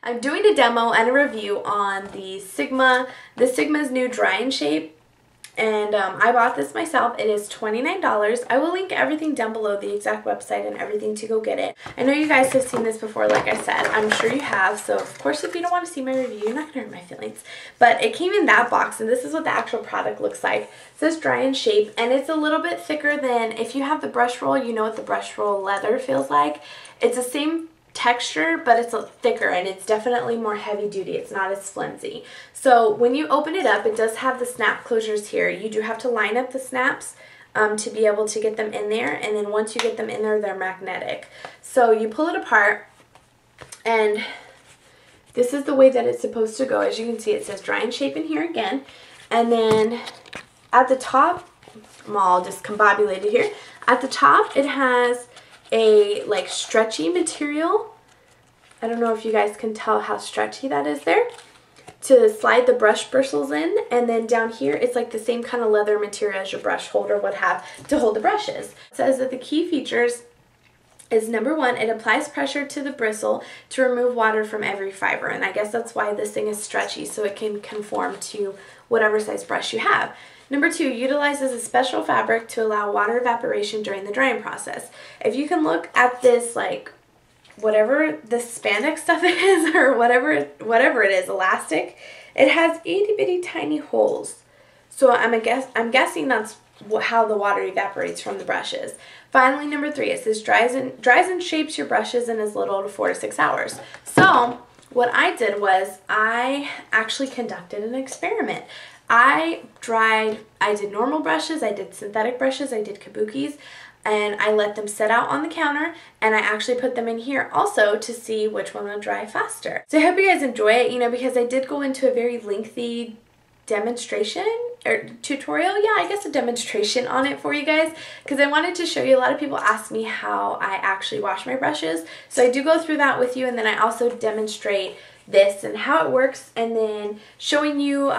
I'm doing a demo and a review on the Sigma's new Dry and Shape, and I bought this myself. It is $29. I will link everything down below, the exact website and everything to go get it. I know you guys have seen this before, like I said. I'm sure you have, so of course if you don't want to see my review, you're not going to hurt my feelings. But it came in that box, and this is what the actual product looks like. It says Dry and Shape, and it's a little bit thicker than, if you have the brush roll, you know what the brush roll leather feels like. It's the same texture, but it's thicker, and it's definitely more heavy duty. It's not as flimsy. So when you open it up, it does have the snap closures here. You do have to line up the snaps to be able to get them in there, and then once you get them in there, they're magnetic. So you pull it apart, and this is the way that it's supposed to go. As you can see, it says Dry and Shape in here again, and then at the top, I'm all discombobulated here. At the top, it has a like stretchy material. I don't know if you guys can tell how stretchy that is there, to slide the brush bristles in, and then down here it's like the same kind of leather material as your brush holder would have to hold the brushes. It says that the key features is number one, it applies pressure to the bristle to remove water from every fiber, and I guess that's why this thing is stretchy, so it can conform to whatever size brush you have. Number two, utilizes a special fabric to allow water evaporation during the drying process. If you can look at this, like, whatever the spandex stuff is, or whatever it is, elastic, it has itty bitty tiny holes. So I'm guessing that's how the water evaporates from the brushes. Finally, number three, it says dries and shapes your brushes in as little as 4 to 6 hours. So what I did was I actually conducted an experiment. I did normal brushes, I did synthetic brushes, I did kabukis, and I let them sit out on the counter, and I actually put them in here also to see which one would dry faster. So I hope you guys enjoy it, you know, because I did go into a very lengthy demonstration or tutorial, yeah, I guess a demonstration on it for you guys, because I wanted to show you. A lot of people ask me how I actually wash my brushes, so I do go through that with you, and then I also demonstrate this and how it works, and then showing you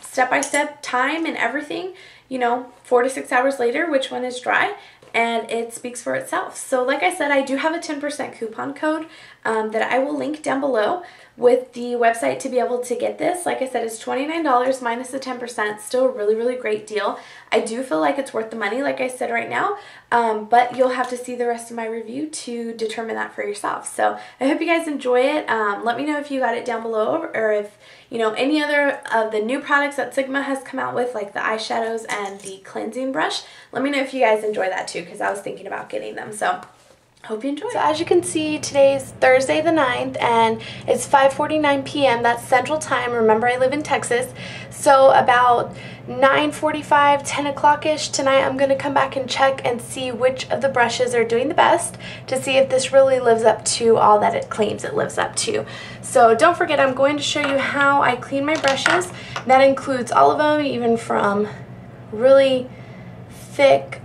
step-by-step time and everything, you know, 4 to 6 hours later, which one is dry, and it speaks for itself. So like I said, I do have a 10% coupon code that I will link down below with the website to be able to get this. Like I said, it's $29 minus the 10%. Still a really, really great deal. I do feel like it's worth the money, like I said right now, but you'll have to see the rest of my review to determine that for yourself. So I hope you guys enjoy it. Let me know if you got it down below, or if, you know, any other of the new products that Sigma has come out with, like the eyeshadows and the cleansing brush. Let me know if you guys enjoy that too, because I was thinking about getting them. So hope you enjoy. So as you can see, today's Thursday the 9th, and it's 5:49 p.m. That's Central Time. Remember, I live in Texas. So about 9:45, 10 o'clock-ish tonight, I'm going to come back and check and see which of the brushes are doing the best, to see if this really lives up to all that it claims it lives up to. So don't forget, I'm going to show you how I clean my brushes. That includes all of them, even from really thick,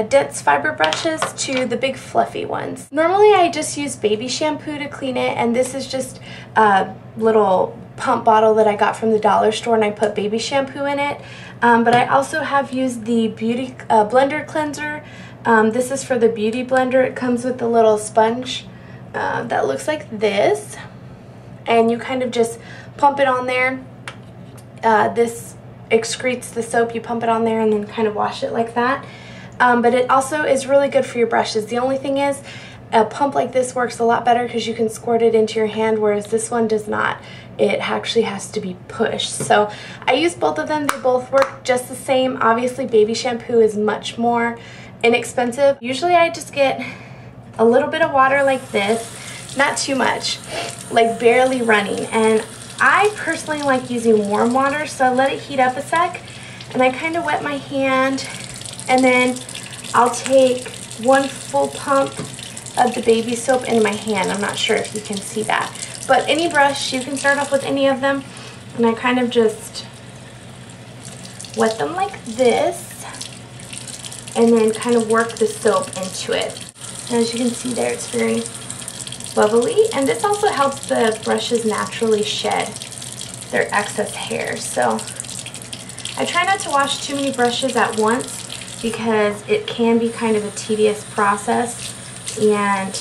dense fiber brushes to the big fluffy ones. Normally I just use baby shampoo to clean it, and this is just a little pump bottle that I got from the dollar store, and I put baby shampoo in it. But I also have used the beauty blender cleanser. This is for the beauty blender. It comes with a little sponge that looks like this, and you kind of just pump it on there. This excretes the soap. You pump it on there and then kind of wash it like that. But it also is really good for your brushes. The only thing is, a pump like this works a lot better because you can squirt it into your hand, whereas this one does not. It actually has to be pushed. So I use both of them. They both work just the same. Obviously, baby shampoo is much more inexpensive. Usually I just get a little bit of water like this, not too much, like barely running. And I personally like using warm water, so I let it heat up a sec, and I kind of wet my hand, and then I'll take one full pump of the baby soap in my hand. I'm not sure if you can see that. But any brush, you can start off with any of them, and I kind of just wet them like this, and then kind of work the soap into it. And as you can see there, it's very bubbly, and this also helps the brushes naturally shed their excess hair. So I try not to wash too many brushes at once, because it can be kind of a tedious process, and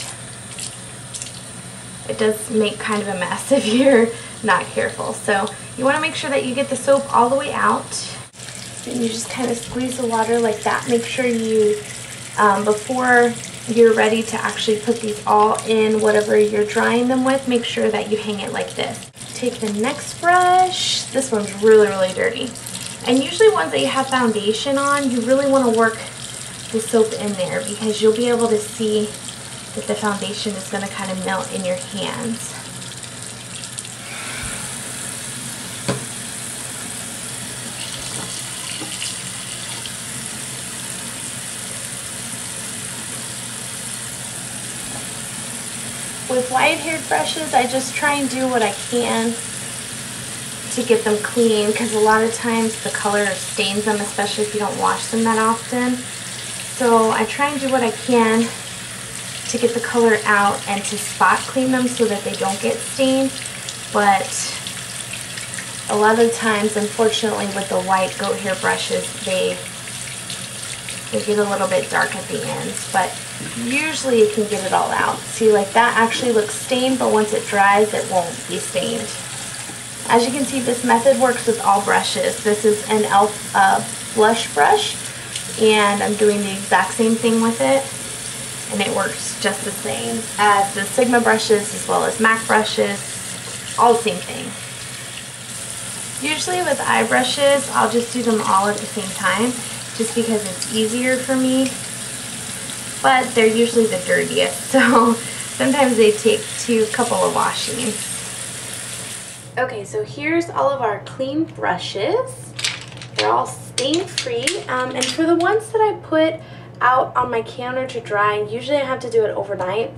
it does make kind of a mess if you're not careful. So you want to make sure that you get the soap all the way out. And you just kind of squeeze the water like that. Make sure you, before you're ready to actually put these all in whatever you're drying them with, make sure that you hang it like this. Take the next brush. This one's really, really dirty. And usually ones that you have foundation on, you really want to work the soap in there because you'll be able to see that the foundation is going to kind of melt in your hands. With wide-haired brushes, I just try and do what I can to get them clean because a lot of times the color stains them, especially if you don't wash them that often. So I try and do what I can to get the color out and to spot clean them so that they don't get stained. But a lot of times, unfortunately, with the white goat hair brushes, they get a little bit dark at the ends, but usually you can get it all out. See, like that actually looks stained, but once it dries, it won't be stained. As you can see, this method works with all brushes. This is an e.l.f. blush brush, and I'm doing the exact same thing with it, and it works just the same as the Sigma brushes as well as MAC brushes, all the same thing. Usually with eye brushes, I'll just do them all at the same time, just because it's easier for me, but they're usually the dirtiest, so sometimes they take a couple of washings. Okay, so here's all of our clean brushes. They're all stain-free, and for the ones that I put out on my counter to dry, usually I have to do it overnight.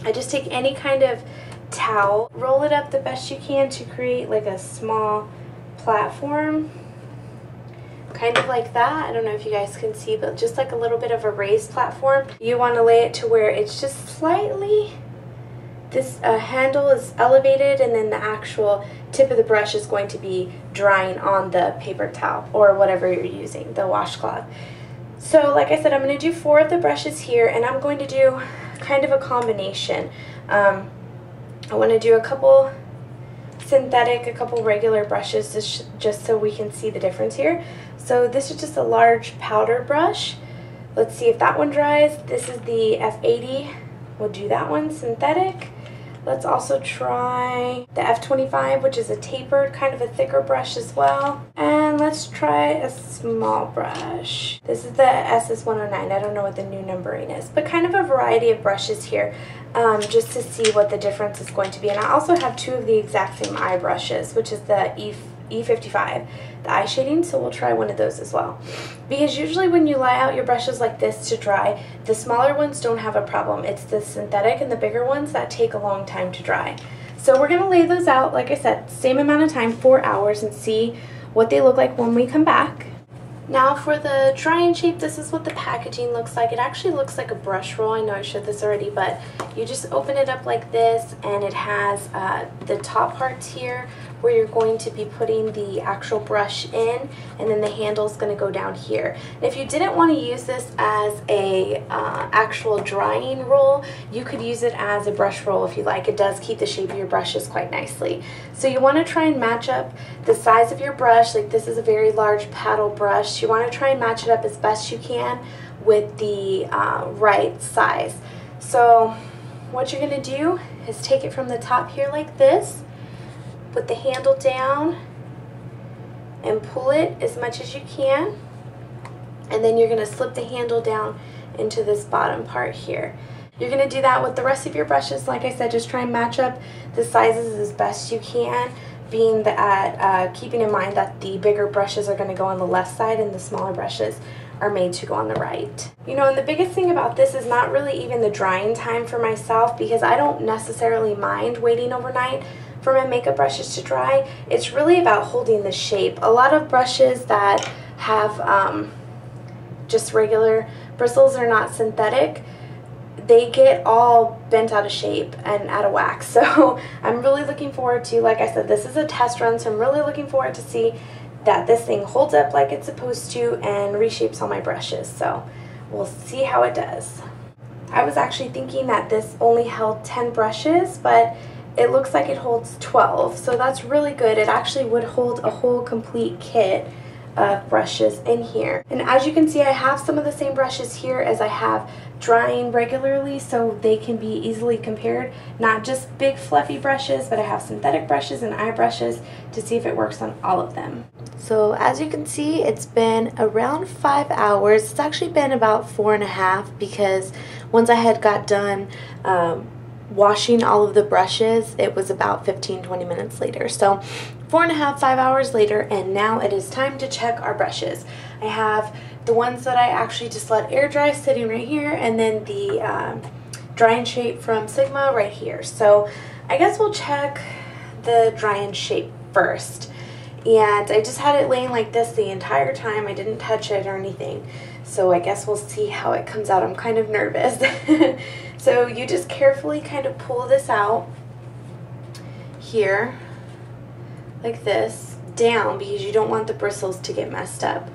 I just take any kind of towel, roll it up the best you can to create like a small platform. Kind of like that. I don't know if you guys can see, but just like a little bit of a raised platform. You want to lay it to where it's just slightly, this handle is elevated, and then the actual tip of the brush is going to be drying on the paper towel or whatever you're using, the washcloth. So like I said, I'm going to do 4 of the brushes here, and I'm going to do kind of a combination. I want to do a couple synthetic, a couple regular brushes just so we can see the difference here. So this is just a large powder brush. Let's see if that one dries. This is the F80. We'll do that one, synthetic. Let's also try the F25, which is a tapered, kind of a thicker brush as well. And let's try a small brush. This is the SS109. I don't know what the new numbering is, but kind of a variety of brushes here, just to see what the difference is going to be. And I also have 2 of the exact same eye brushes, which is the E55, the eye shading, so we'll try one of those as well. Because usually when you lie out your brushes like this to dry, the smaller ones don't have a problem. It's the synthetic and the bigger ones that take a long time to dry. So we're going to lay those out, like I said, same amount of time, 4 hours, and see what they look like when we come back. Now for the dry and shape, this is what the packaging looks like. It actually looks like a brush roll. I know I showed this already, but you just open it up like this, and it has the top parts here where you're going to be putting the actual brush in, and then the handle is going to go down here. And if you didn't want to use this as a actual drying roll, you could use it as a brush roll if you like. It does keep the shape of your brushes quite nicely. So you want to try and match up the size of your brush. Like this is a very large paddle brush. You want to try and match it up as best you can with the right size. So what you're going to do is take it from the top here like this, put the handle down and pull it as much as you can, and then you're going to slip the handle down into this bottom part here. You're going to do that with the rest of your brushes. Like I said, just try and match up the sizes as best you can, being that keeping in mind that the bigger brushes are going to go on the left side and the smaller brushes are made to go on the right. You know, and the biggest thing about this is not really even the drying time for myself, because I don't necessarily mind waiting overnight for my makeup brushes to dry. It's really about holding the shape. A lot of brushes that have just regular bristles are not synthetic, they get all bent out of shape and out of whack. So I'm really looking forward to, like I said, this is a test run, so I'm really looking forward to see that this thing holds up like it's supposed to and reshapes all my brushes. So we'll see how it does. I was actually thinking that this only held 10 brushes, but it looks like it holds 12, so that's really good. It actually would hold a whole complete kit of brushes in here. And as you can see, I have some of the same brushes here as I have drying regularly, so they can be easily compared. Not just big fluffy brushes, but I have synthetic brushes and eye brushes to see if it works on all of them. So as you can see, it's been around 5 hours. It's actually been about 4.5 because once I had got done washing all of the brushes, it was about 15-20 minutes later. So 4.5, 5 hours later, and now it is time to check our brushes. I have the ones that I actually just let air dry sitting right here, and then the Dry and Shape from Sigma right here. So I guess we'll check the Dry and Shape first. And I just had it laying like this the entire time. I didn't touch it or anything. So I guess we'll see how it comes out. I'm kind of nervous. So you just carefully kind of pull this out here like this down, because you don't want the bristles to get messed up.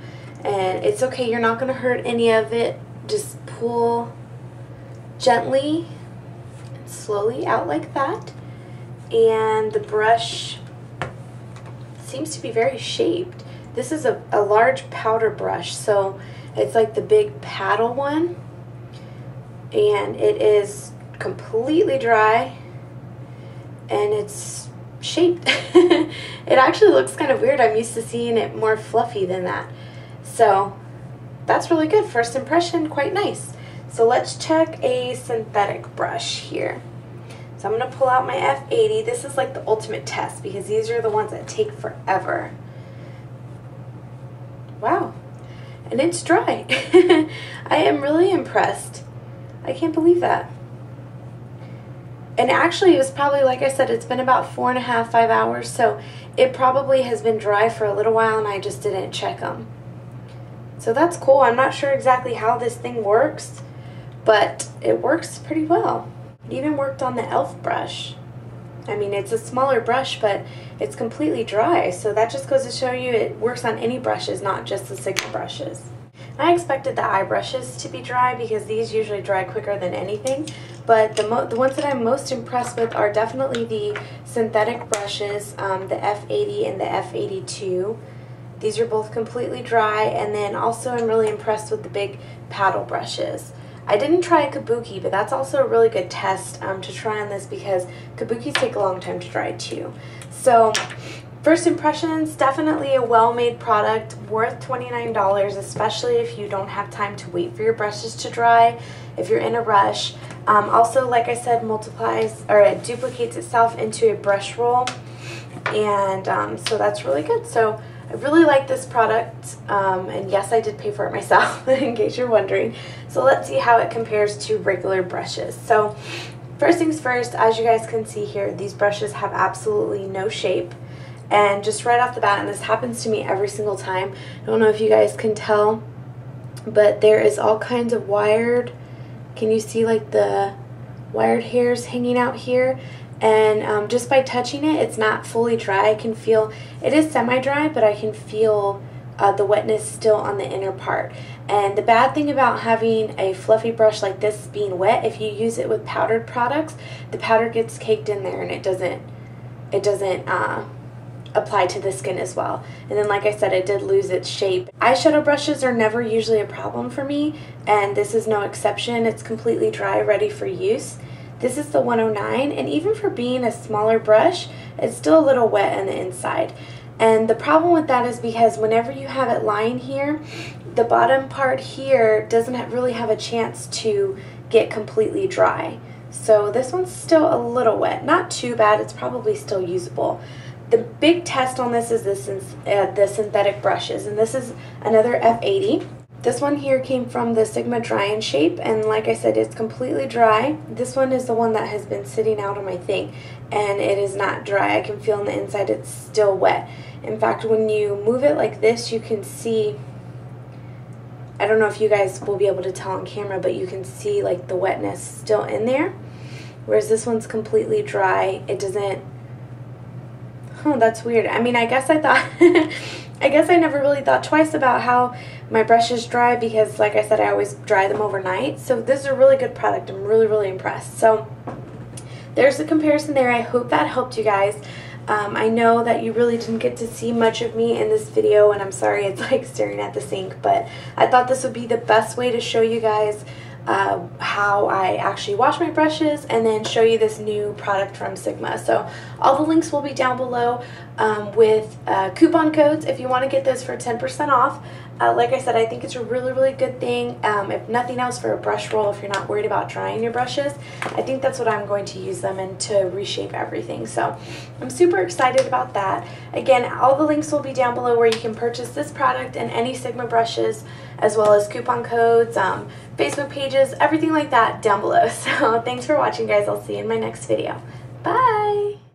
And it's okay, you're not going to hurt any of it. Just pull gently and slowly out like that. And the brush seems to be very shaped. This is a large powder brush, so it's like the big paddle one. And it is completely dry and it's shaped. It actually looks kind of weird. I'm used to seeing it more fluffy than that. So that's really good. First impression, quite nice. So let's check a synthetic brush here. So I'm going to pull out my F80. This is like the ultimate test because these are the ones that take forever. Wow. And it's dry. I am really impressed. I can't believe that. And actually, it was probably, like I said, it's been about 4.5, 5 hours, so it probably has been dry for a little while and I just didn't check them. So that's cool. I'm not sure exactly how this thing works, but it works pretty well. It even worked on the e.l.f. brush. I mean, it's a smaller brush, but it's completely dry, so that just goes to show you it works on any brushes, not just the Sigma brushes. I expected the eye brushes to be dry because these usually dry quicker than anything, but the ones that I'm most impressed with are definitely the synthetic brushes, the F80 and the F82. These are both completely dry, and then also I'm really impressed with the big paddle brushes. I didn't try Kabuki, but that's also a really good test to try on this because Kabukis take a long time to dry too. So first impressions, definitely a well-made product, worth $29, especially if you don't have time to wait for your brushes to dry, if you're in a rush. Also, like I said, it duplicates itself into a brush roll, and so that's really good. So I really like this product, and yes, I did pay for it myself, in case you're wondering. So let's see how it compares to regular brushes. So first things first, as you guys can see here, these brushes have absolutely no shape. And just right off the bat, and this happens to me every single time, I don't know if you guys can tell, but there is all kinds of wired, can you see like the wired hairs hanging out here? And just by touching it, it's not fully dry. I can feel, it is semi-dry, but I can feel the wetness still on the inner part. And the bad thing about having a fluffy brush like this being wet, if you use it with powdered products, the powder gets caked in there and it doesn't apply to the skin as well. And then, like I said, it did lose its shape. Eyeshadow brushes are never usually a problem for me, and this is no exception. It's completely dry, ready for use. This is the 109, and even for being a smaller brush, it's still a little wet on the inside. And the problem with that is because whenever you have it lying here, the bottom part here doesn't really have a chance to get completely dry. So this one's still a little wet. Not too bad, it's probably still usable. The big test on this is the synthetic brushes, and this is another F80. This one here came from the Sigma Dry and Shape, and like I said, it's completely dry. This one is the one that has been sitting out on my thing, and it is not dry. I can feel on the inside it's still wet. In fact, when you move it like this, you can see, I don't know if you guys will be able to tell on camera, but you can see like the wetness still in there, whereas this one's completely dry. It doesn't, Oh, that's weird. I mean, I guess I thought, I guess I never really thought twice about how my brushes dry because, like I said, I always dry them overnight. So this is a really good product. I'm really, really impressed. So there's a comparison there. I hope that helped you guys. I know that you really didn't get to see much of me in this video, and I'm sorry it's like staring at the sink, but I thought this would be the best way to show you guys how I actually wash my brushes and then show you this new product from Sigma. So all the links will be down below with coupon codes if you want to get this for 10% off. Like I said, I think it's a really, really good thing. If nothing else, for a brush roll, if you're not worried about drying your brushes, I think that's what I'm going to use them in to reshape everything. So I'm super excited about that. Again, all the links will be down below where you can purchase this product and any Sigma brushes, as well as coupon codes, Facebook pages, everything like that down below. So thanks for watching, guys. I'll see you in my next video. Bye!